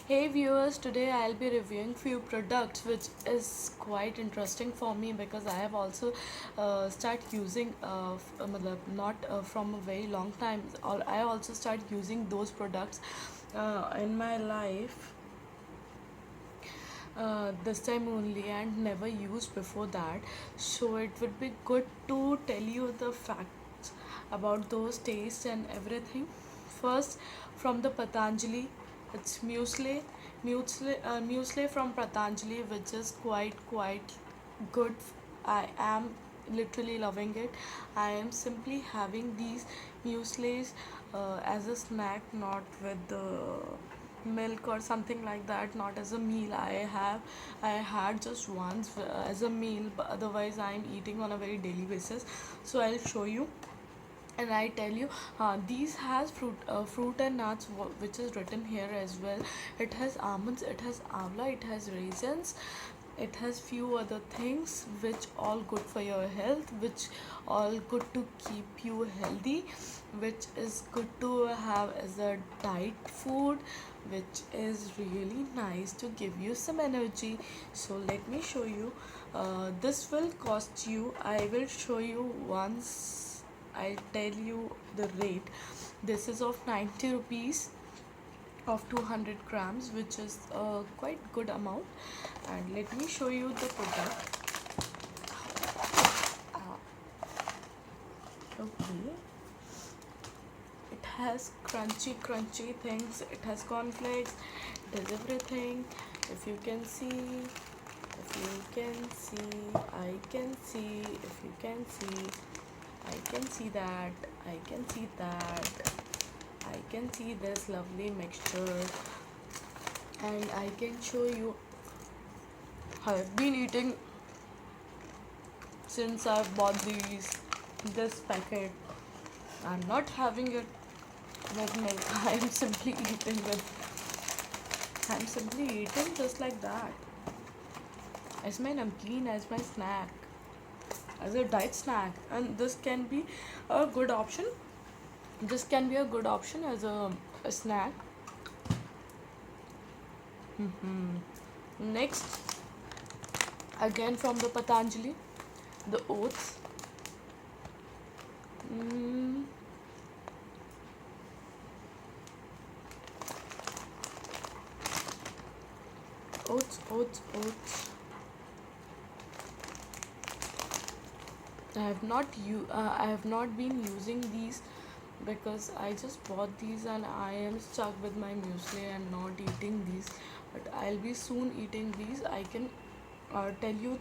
Hey viewers, today I'll be reviewing few products which is quite interesting for me because I have also start using not from a very long time, or I also start using those products in my life this time only and never used before that. So it would be good to tell you the facts about those tastes and everything. First, from the Patanjali, it's muesli from Patanjali, which is quite good. I am literally loving it. I am simply having these mueslis as a snack, not with the milk or something like that, not as a meal. I had just once as a meal, but otherwise I'm eating on a very daily basis. So I'll show you and I tell you, these has fruit and nuts, which is written here as well. It has almonds, it has avla, it has raisins, it has few other things which all good for your health, which all good to keep you healthy, which is good to have as a diet food, which is really nice to give you some energy. So let me show you. This will cost you, I will show you once I tell you the rate. This is of 90 rupees of 200 grams, which is a quite good amount. And let me show you the product. Okay, it has crunchy things, it has cornflakes, it has everything. If you can see, if you can see, I can see, if you can see, I can see that, I can see that, I can see this lovely mixture, and I can show you. I've been eating since I've bought this packet. I'm not having it with milk. I'm simply eating just like that. As my namkeen, as my snack, as a diet snack, and this can be a good option. This can be a good option as a snack. Next, again from the Patanjali, the oats. Mm, oats. I have not been using these because I just bought these and I am stuck with my muesli and not eating these. But I'll be soon eating these. I can tell you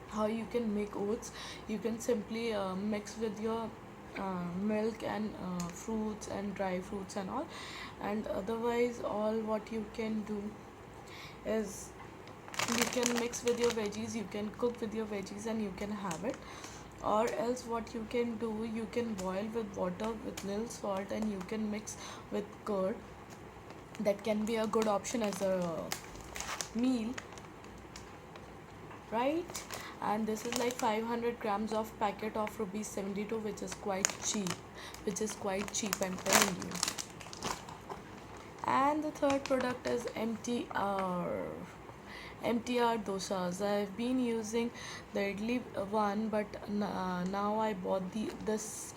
how you can make oats. You can simply mix with your milk and fruits and dry fruits and all. And otherwise, all what you can do is you can mix with your veggies, you can cook with your veggies and you can have it. Or else what you can do, you can boil with water with little salt and you can mix with curd. That can be a good option as a meal, right? And this is like 500 grams of packet of rupees 72, which is quite cheap, I'm telling you. And the third product is MTR dosas. I've been using the idli one, but now I bought this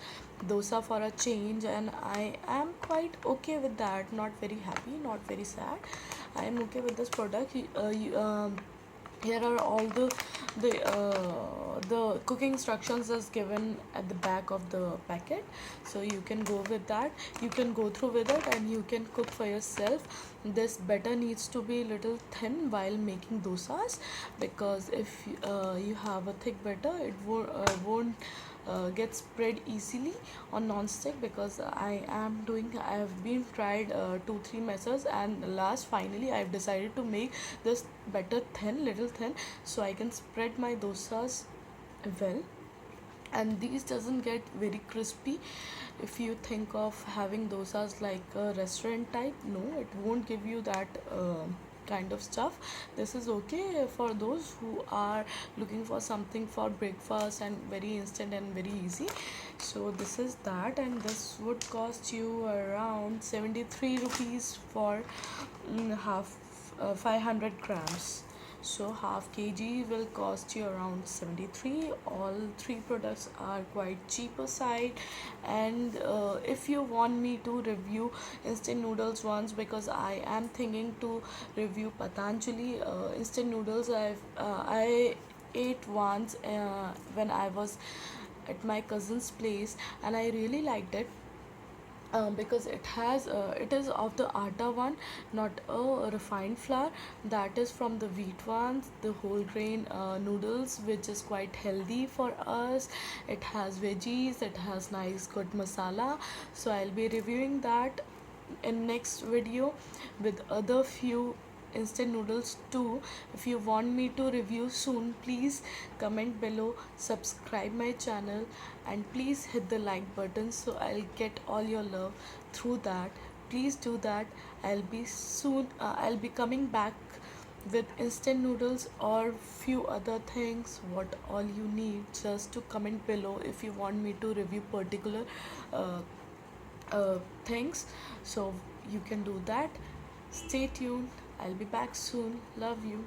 dosa for a change, and I am quite okay with that. Not very happy, not very sad. I am okay with this product. Here are all the cooking instructions is given at the back of the packet, so you can go with that, you can go through with it and you can cook for yourself. This batter needs to be little thin while making dosas, because if you have a thick batter, it won't get spread easily on non-stick. Because I have been tried 2-3 methods, and last finally I've decided to make this batter little thin, so I can spread my dosas well, and these doesn't get very crispy. If you think of having dosas like a restaurant type, no, it won't give you that kind of stuff. This is okay for those who are looking for something for breakfast and very instant and very easy. So this is that, and this would cost you around 73 rupees for half 500 grams. So half kg will cost you around 73. All three products are quite cheaper side. And if you want me to review instant noodles once, because I am thinking to review Patanjali instant noodles. I ate once when I was at my cousin's place, and I really liked it. Because it is of the atta one, not a refined flour. That is from the wheat ones, the whole grain noodles, which is quite healthy for us. It has veggies, it has nice good masala. So I'll be reviewing that in next video with other few instant noodles too. If you want me to review soon, please comment below, subscribe my channel, and please hit the like button so I'll get all your love through that. Please do that. I'll be coming back with instant noodles or few other things. What all you need, just to comment below if you want me to review particular uh, things, so you can do that. Stay tuned, I'll be back soon. Love you.